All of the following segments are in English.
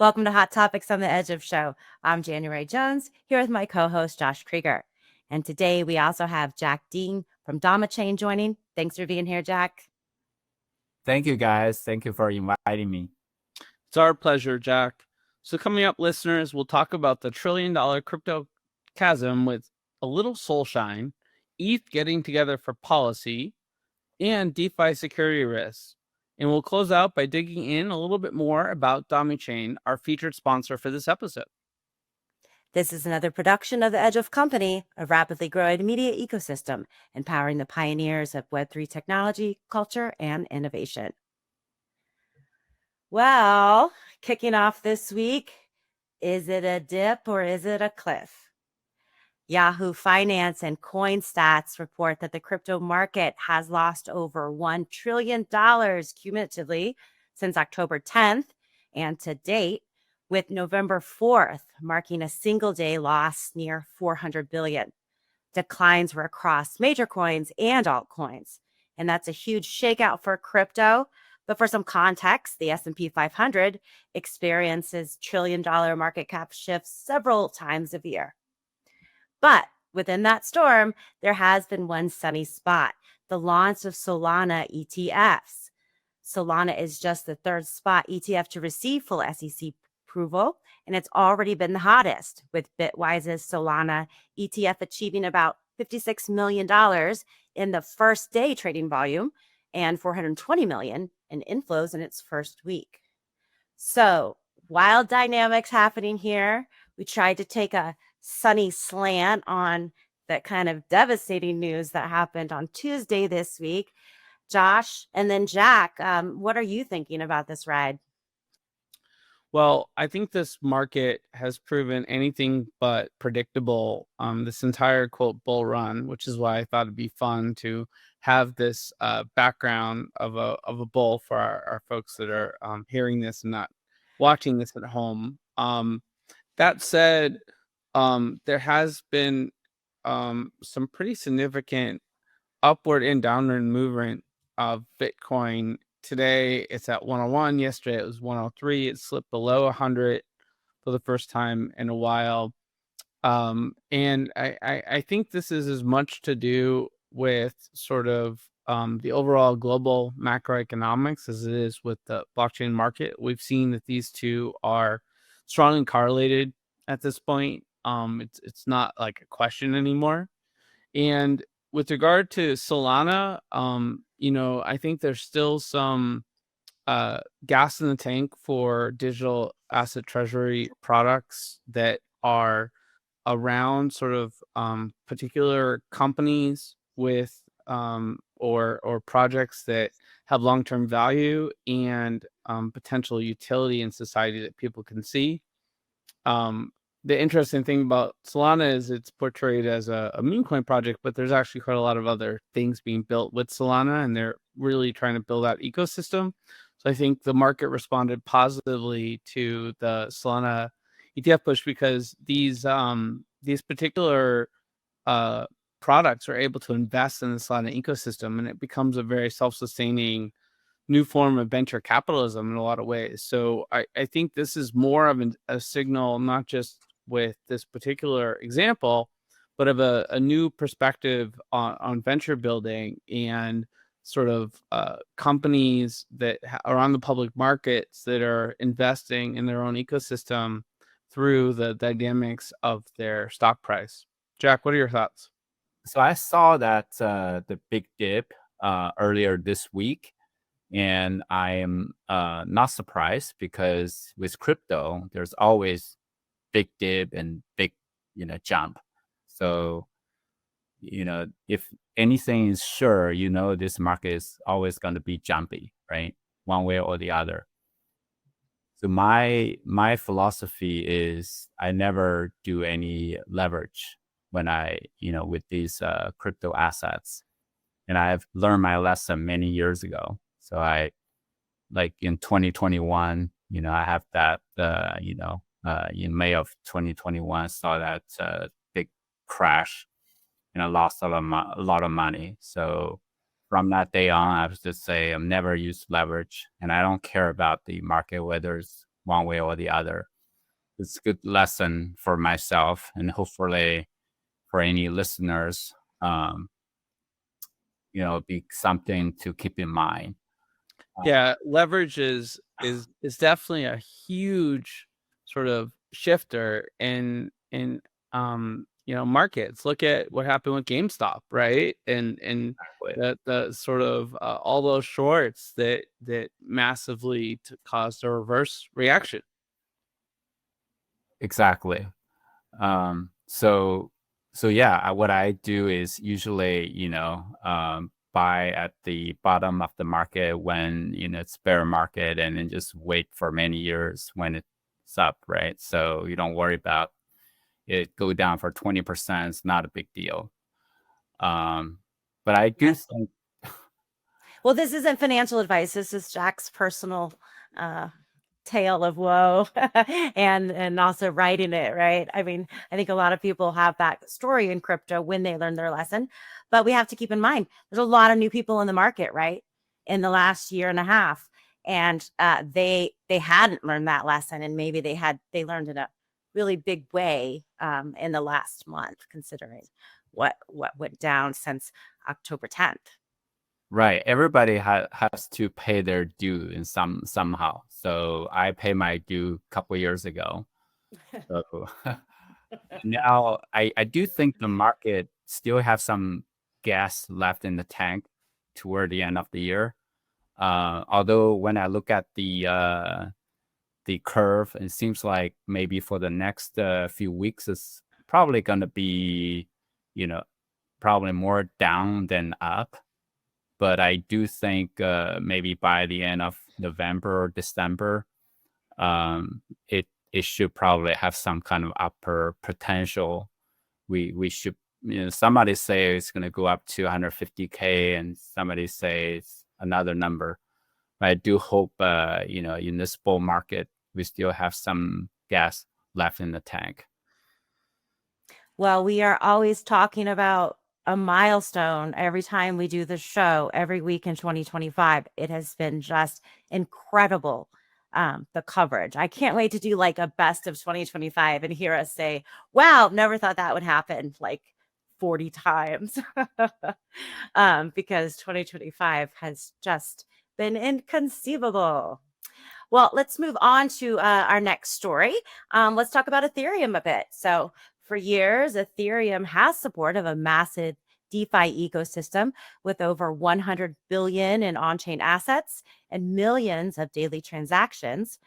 Welcome to Hot Topics on the Edge of Show. I'm January Jones, here with my co-host Josh Krieger. And today we also have Jack Dean from DomiChain joining. Thanks for being here, Jack. Thank you, guys. Thank you for inviting me. It's our pleasure, Jack. So coming up, listeners, we'll talk about the $1 trillion crypto chasm with a little soul shine, ETH getting together for policy, and DeFi security risks. And we'll close out by digging in a little bit more about DomiChain, our featured sponsor for this episode. This is another production of The Edge of Company, a rapidly growing media ecosystem, empowering the pioneers of Web3 technology, culture, and innovation. Well, kicking off this week, is it a dip or is it a cliff? Yahoo Finance and CoinStats report that the crypto market has lost over $1 trillion cumulatively since October 10th and to date, with November 4th marking a single-day loss near $400 billion. Declines were across major coins and altcoins, and that's a huge shakeout for crypto. But for some context, the S&P 500 experiences trillion-dollar market cap shifts several times a year. But within that storm, there has been one sunny spot, the launch of Solana ETFs. Solana is just the third spot ETF to receive full SEC approval, and it's already been the hottest, with Bitwise's Solana ETF achieving about $56 million in the first day trading volume and $420 million in inflows in its first week. So, wild dynamics happening here. We tried to take a sunny slant on that kind of devastating news that happened on Tuesday this week. Josh, and then Jack, what are you thinking about this ride? Well, I think this market has proven anything but predictable this entire quote bull run, which is why I thought it'd be fun to have this background of a bull for our folks that are hearing this and not watching this at home. That said, there has been some pretty significant upward and downward movement of Bitcoin. Today it's at 101. Yesterday it was 103. It slipped below 100 for the first time in a while. And I think this is as much to do with sort of the overall global macroeconomics as it is with the blockchain market. We've seen that these two are strongly correlated at this point. It's not like a question anymore. And with regard to Solana, I think there's still some gas in the tank for digital asset treasury products that are around sort of particular companies with or projects that have long-term value and potential utility in society that people can see. The interesting thing about Solana is it's portrayed as a meme coin project, but there's actually quite a lot of other things being built with Solana, and they're really trying to build that ecosystem. So I think the market responded positively to the Solana ETF push because these particular products are able to invest in the Solana ecosystem, and it becomes a very self-sustaining new form of venture capitalism in a lot of ways. So I think this is more of a signal, not just with this particular example, but of a new perspective on venture building and sort of companies that are on the public markets that are investing in their own ecosystem through the dynamics of their stock price. Jack, what are your thoughts? So I saw that the big dip earlier this week, and I am not surprised because with crypto, there's always big dip and big, jump. So, if anything is sure, this market is always going to be jumpy, right? One way or the other. So my philosophy is I never do any leverage when I, with these crypto assets. And I've learned my lesson many years ago. So I, like in 2021, I have that, in May of 2021, saw that big crash, and I lost a lot of money. So from that day on, I was just say I've never used leverage, and I don't care about the market, whether it's one way or the other. It's a good lesson for myself and hopefully for any listeners, be something to keep in mind. Yeah, leverage is definitely a huge sort of shifter in markets. Look at what happened with GameStop, right? And the sort of all those shorts that massively caused a reverse reaction. Exactly. So yeah, what I do is usually, buy at the bottom of the market when, it's bear market, and then just wait for many years when it's up, right? So you don't worry about it go down for 20%. It's not a big deal. But I do think. Well, this isn't financial advice. This is Jack's personal tale of woe and also writing it, right? I mean, I think a lot of people have that story in crypto when they learn their lesson, but we have to keep in mind there's a lot of new people in the market, right? In the last year and a half, and they hadn't learned that lesson, and maybe they learned in a really big way in the last month, considering what went down since October 10th. Right. Everybody has to pay their due in somehow. So I paid my due a couple years ago. So now I do think the market still have some gas left in the tank toward the end of the year. Although when I look at the curve, it seems like maybe for the next few weeks it's probably going to be, probably more down than up. But I do think maybe by the end of November or December, it should probably have some kind of upper potential. We should, somebody say it's going to go up to 150K, and somebody say it's another number. But I do hope, in this bull market, we still have some gas left in the tank. Well, we are always talking about a milestone every time we do the show every week in 2025. It has been just incredible, the coverage. I can't wait to do like a best of 2025 and hear us say, wow, never thought that would happen like 40 times. Because 2025 has just been inconceivable. Well, let's move on to our next story. Let's talk about Ethereum a bit. So for years, Ethereum has support of a massive DeFi ecosystem with over 100 billion in on-chain assets and millions of daily transactions.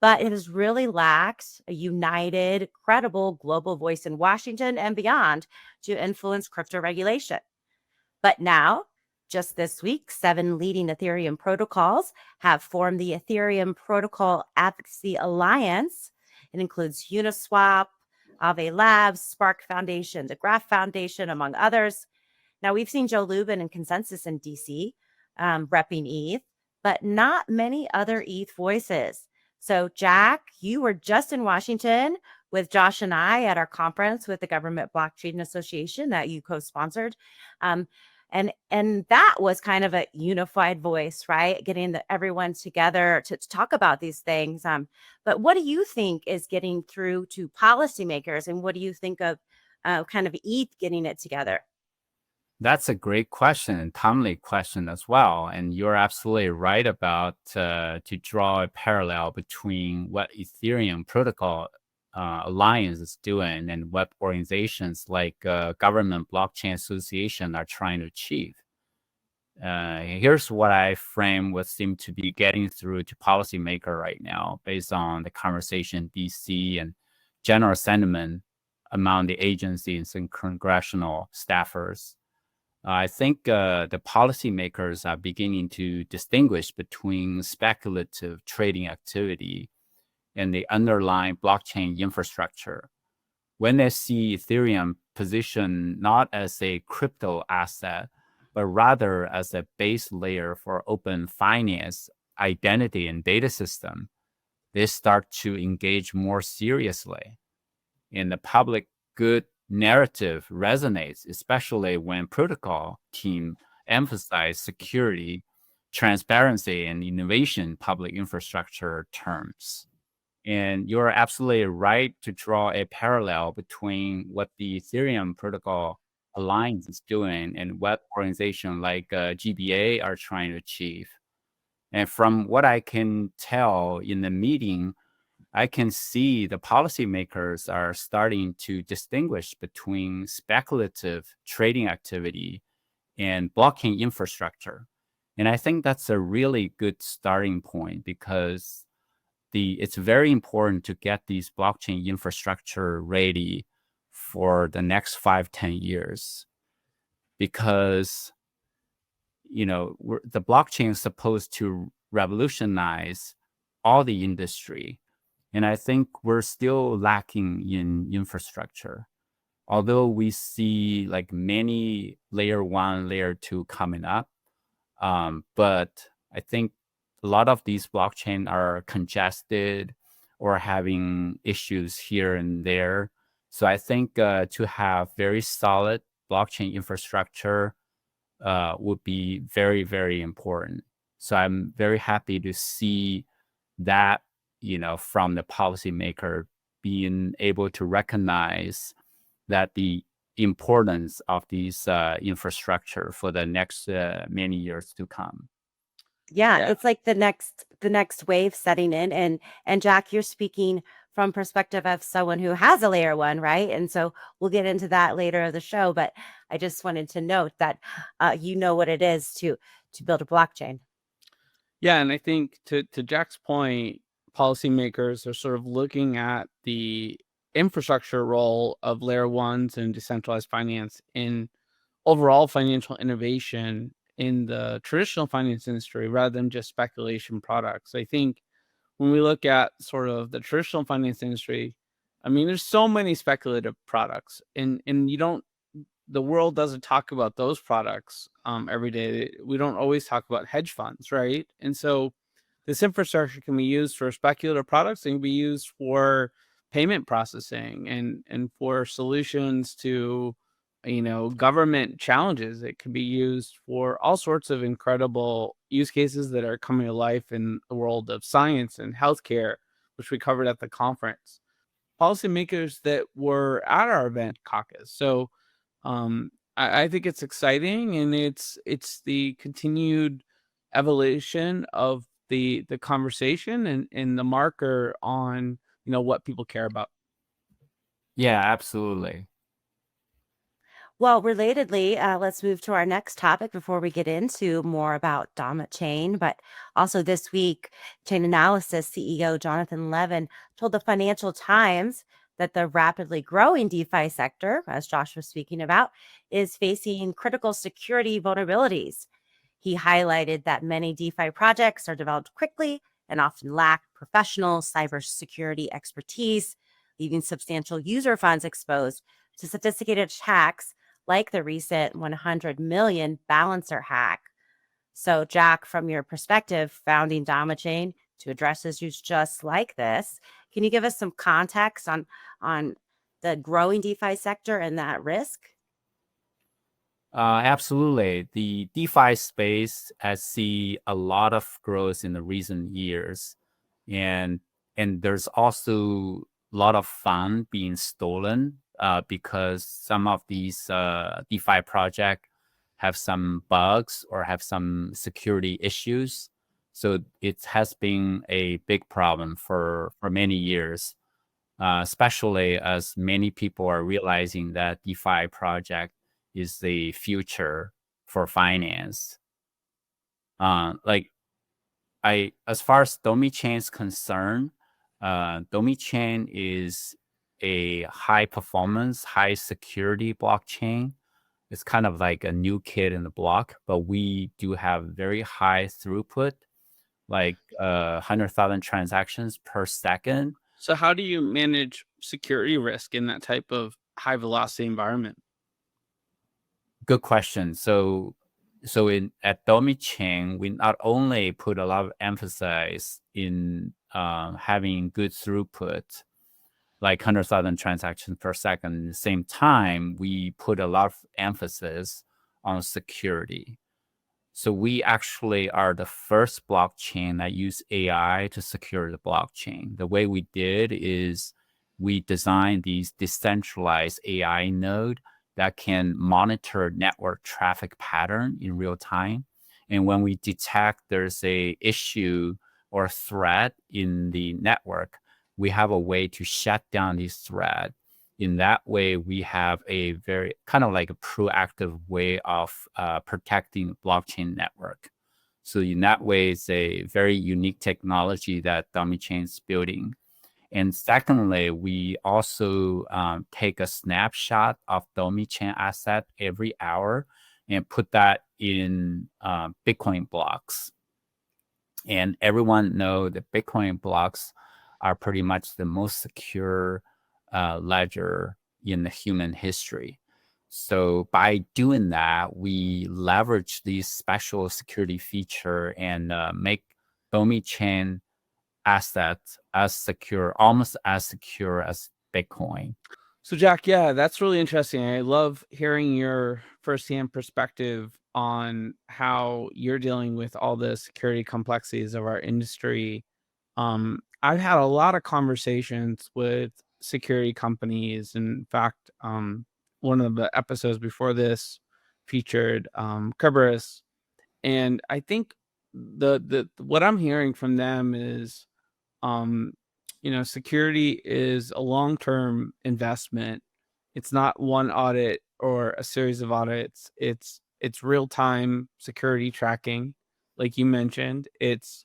But it has really lacked a united, credible global voice in Washington and beyond to influence crypto regulation. But now, just this week, 7 leading Ethereum protocols have formed the Ethereum Protocol Advocacy Alliance. It includes Uniswap, Aave Labs, Spark Foundation, the Graph Foundation, among others. Now, we've seen Joe Lubin and Consensus in DC repping ETH, but not many other ETH voices. So, Jack, you were just in Washington with Josh and I at our conference with the Government Blockchain Association that you co-sponsored. And that was kind of a unified voice, right? Getting everyone together to talk about these things. But what do you think is getting through to policymakers, and what do you think of kind of ETH getting it together? That's a great question and timely question as well. And you're absolutely right about to draw a parallel between what Ethereum Protocol Alliance is doing and what organizations like Government Blockchain Association are trying to achieve. Here's what I frame what seem to be getting through to policymaker right now, based on the conversation in DC and general sentiment among the agencies and congressional staffers. I think the policymakers are beginning to distinguish between speculative trading activity and the underlying blockchain infrastructure. When they see Ethereum positioned not as a crypto asset, but rather as a base layer for open finance, identity, and data system, they start to engage more seriously. And the public good narrative resonates, especially when protocol team emphasize security, transparency, and innovation public infrastructure terms. And you're absolutely right to draw a parallel between what the Ethereum Protocol Alliance is doing and what organizations like GBA are trying to achieve. And from what I can tell in the meeting, I can see the policymakers are starting to distinguish between speculative trading activity and blockchain infrastructure. And I think that's a really good starting point because it's very important to get these blockchain infrastructure ready for the next 5-10 years, because the blockchain is supposed to revolutionize all the industry, and I think we're still lacking in infrastructure. Although we see like many layer 1, layer 2 coming up, but I think a lot of these blockchain are congested or having issues here and there. So I think to have very solid blockchain infrastructure would be very, very important. So I'm very happy to see that, from the policymaker being able to recognize that the importance of these infrastructure for the next many years to come. Yeah, it's like the next wave setting in, and Jack, you're speaking from perspective of someone who has a layer 1, right? And so we'll get into that later of the show, but I just wanted to note that you know what it is to build a blockchain. Yeah, and I think to Jack's point, policymakers are sort of looking at the infrastructure role of layer 1s and decentralized finance in overall financial innovation in the traditional finance industry rather than just speculation products. I think when we look at sort of the traditional finance industry, I mean, there's so many speculative products, and the world doesn't talk about those products every day. We don't always talk about hedge funds, right? And so this infrastructure can be used for speculative products and can be used for payment processing and for solutions to government challenges. It can be used for all sorts of incredible use cases that are coming to life in the world of science and healthcare, which we covered at the conference. Policymakers that were at our event caucus. So I think it's exciting, and it's the continued evolution of the conversation and the marker on what people care about. Yeah, absolutely. Well, relatedly, let's move to our next topic before we get into more about DomiChain. But also this week, Chainalysis CEO Jonathan Levin told the Financial Times that the rapidly growing DeFi sector, as Josh was speaking about, is facing critical security vulnerabilities. He highlighted that many DeFi projects are developed quickly and often lack professional cybersecurity expertise, leaving substantial user funds exposed to sophisticated attacks like the recent 100 million balancer hack. So, Jack, from your perspective, founding DomiChain to address issues just like this, can you give us some context on the growing DeFi sector and that risk? Absolutely. The DeFi space has seen a lot of growth in the recent years, and there's also a lot of fun being stolen because some of these DeFi projects have some bugs or have some security issues. So it has been a big problem for many years, especially as many people are realizing that DeFi project is the future for finance. As far as DomiChain is concerned, DomiChain is a high performance, high security blockchain. It's kind of like a new kid in the block, but we do have very high throughput, like 100,000 transactions per second. So how do you manage security risk in that type of high velocity environment? Good question. So at DomiChain, we not only put a lot of emphasis in having good throughput, like 100,000 transactions per second. At the same time, we put a lot of emphasis on security. So we actually are the first blockchain that use AI to secure the blockchain. The way we did is we designed these decentralized AI node that can monitor network traffic pattern in real time. And when we detect there's a issue or threat in the network, we have a way to shut down this threat. In that way, we have a very kind of like a proactive way of protecting the blockchain network. So in that way, it's a very unique technology that DomiChain is building. And secondly, we also take a snapshot of DomiChain asset every hour and put that in Bitcoin blocks. And everyone know that Bitcoin blocks are pretty much the most secure ledger in the human history. So by doing that, we leverage these special security feature and make DomiChain assets as secure, almost as secure as Bitcoin. So Jack, yeah, that's really interesting. I love hearing your firsthand perspective on how you're dealing with all the security complexities of our industry. I've had a lot of conversations with security companies. In fact, one of the episodes before this featured Kerberos, and I think the what I'm hearing from them is, security is a long-term investment. It's not one audit or a series of audits. It's real-time security tracking, like you mentioned. It's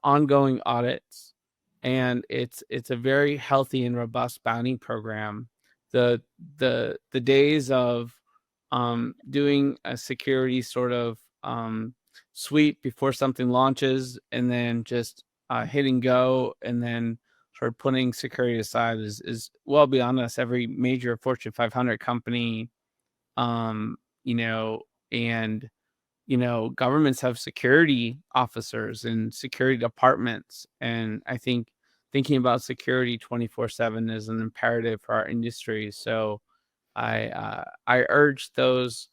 ongoing audits, and it's a very healthy and robust bounty program. The days of doing a security sort of sweep before something launches and then just hitting go and then sort of putting security aside is well beyond us. Every major Fortune 500 company, and governments have security officers and security departments. And I think thinking about security 24/7 is an imperative for our industry. So I urge those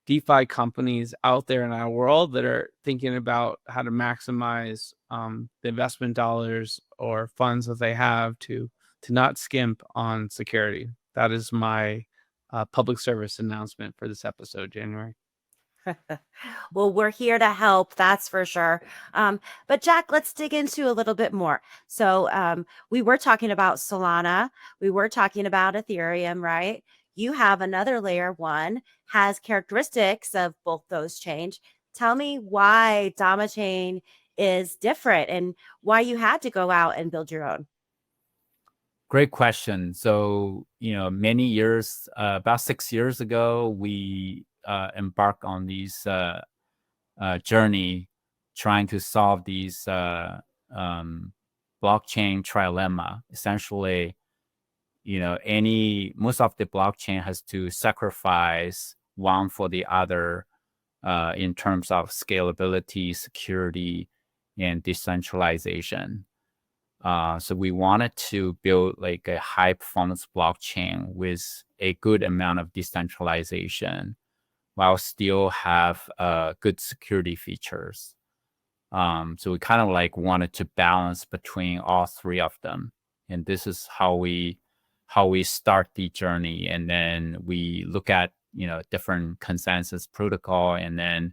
DeFi companies out there in our world that are thinking about how to maximize the investment dollars or funds that they have to not skimp on security. That is my public service announcement for this episode, January. Well, we're here to help, that's for sure. But Jack, let's dig into a little bit more. So we were talking about Solana. We were talking about Ethereum, right? You have another layer one, has characteristics of both those chains. Tell me why DomiChain is different and why you had to go out and build your own. Great question. So, many years, about 6 years ago, we embarked on these journey trying to solve these blockchain trilemma. Essentially, most of the blockchain has to sacrifice one for the other in terms of scalability, security, and decentralization. So we wanted to build like a high performance blockchain with a good amount of decentralization while still have good security features. So we kind of like wanted to balance between all three of them. And this is how we start the journey. And then we look at, different consensus protocol, and then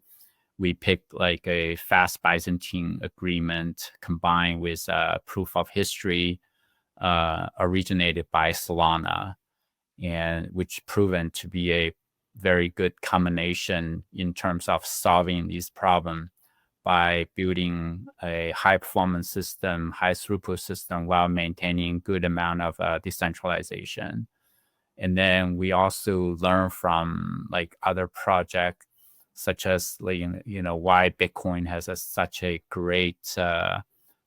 we picked like a fast Byzantine agreement combined with proof of history originated by Solana, and which proven to be a very good combination in terms of solving these problems by building a high performance system, high throughput system while maintaining good amount of decentralization. And then we also learn from like other projects, such as why Bitcoin has such a great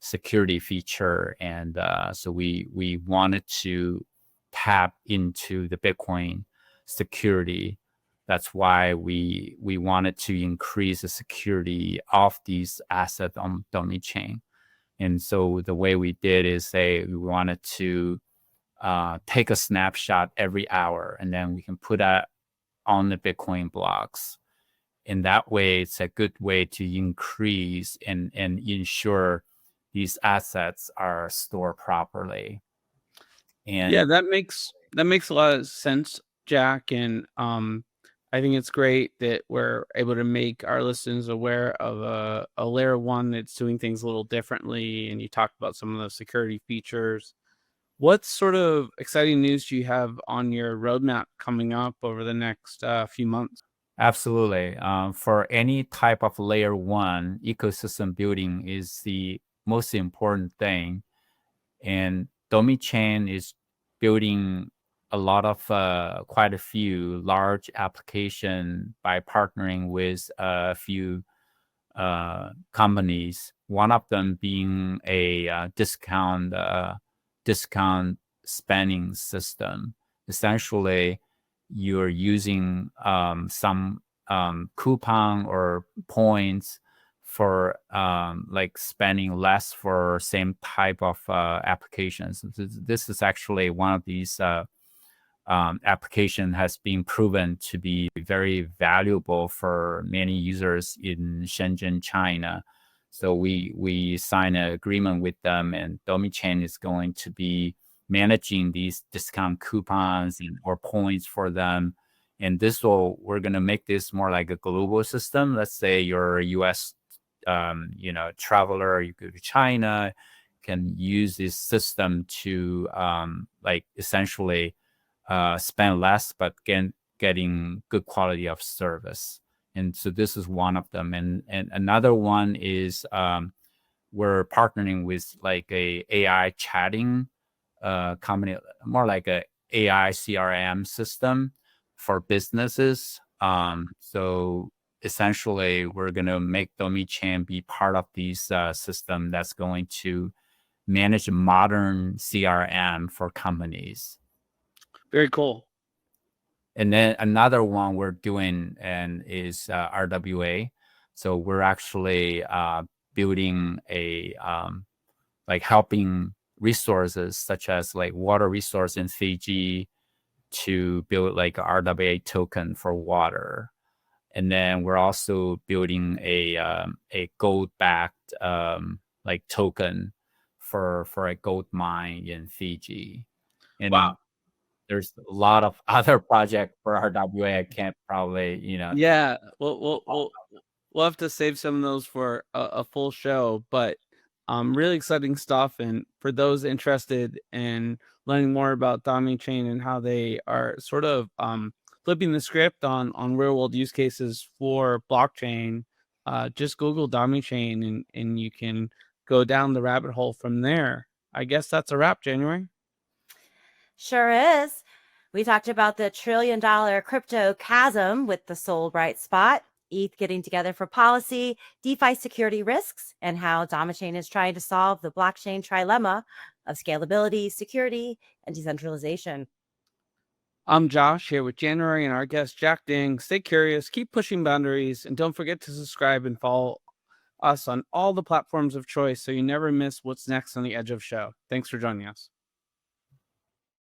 security feature, and so we wanted to tap into the Bitcoin security. That's why we wanted to increase the security of these assets on DomiChain. And so the way we did is say we wanted to take a snapshot every hour, and then we can put that on the Bitcoin blocks. in that way, it's a good way to increase and ensure these assets are stored properly. And yeah, that makes a lot of sense, Jack. And I think it's great that we're able to make our listeners aware of a layer one that's doing things a little differently. And you talked about some of the security features. What sort of exciting news do you have on your roadmap coming up over the next few months? absolutely. For any type of layer one, ecosystem building is the most important thing. And DomiChain is building a lot of quite a few large application by partnering with a few companies. One of them being a discount spending system. Essentially, you're using some coupon or points for like spending less for same type of applications. This is actually one of these application has been proven to be very valuable for many users in Shenzhen, China. So we sign an agreement with them, and DomiChain is going to be managing these discount coupons or points for them. And we're going to make this more like a global system. Let's say you're a US traveler, you go to China, can use this system to like essentially spend less, but getting good quality of service. And so this is one of them. And another one is we're partnering with like a AI chatting company, more like a AI CRM system for businesses. So essentially, we're going to make DomiChain be part of this system that's going to manage modern CRM for companies. Very cool. And then another one we're doing is RWA. So we're actually building a like helping resources such as like water resource in Fiji to build like a RWA token for water. And then we're also building a gold-backed like token for a gold mine in Fiji. And Wow. there's a lot of other projects for RWA. I can't probably, Yeah, we'll have to save some of those for a full show, but really exciting stuff. And for those interested in learning more about DomiChain and how they are sort of flipping the script on real world use cases for blockchain, just Google DomiChain and you can go down the rabbit hole from there. I guess that's a wrap, January. Sure is. We talked about the $1 trillion crypto chasm with the sole bright spot, ETH getting together for policy, DeFi security risks, and how DomiChain is trying to solve the blockchain trilemma of scalability, security, and decentralization. I'm Josh here with January and our guest Jack Ding. Stay curious, keep pushing boundaries, and don't forget to subscribe and follow us on all the platforms of choice so you never miss what's next on the Edge of Show. Thanks for joining us.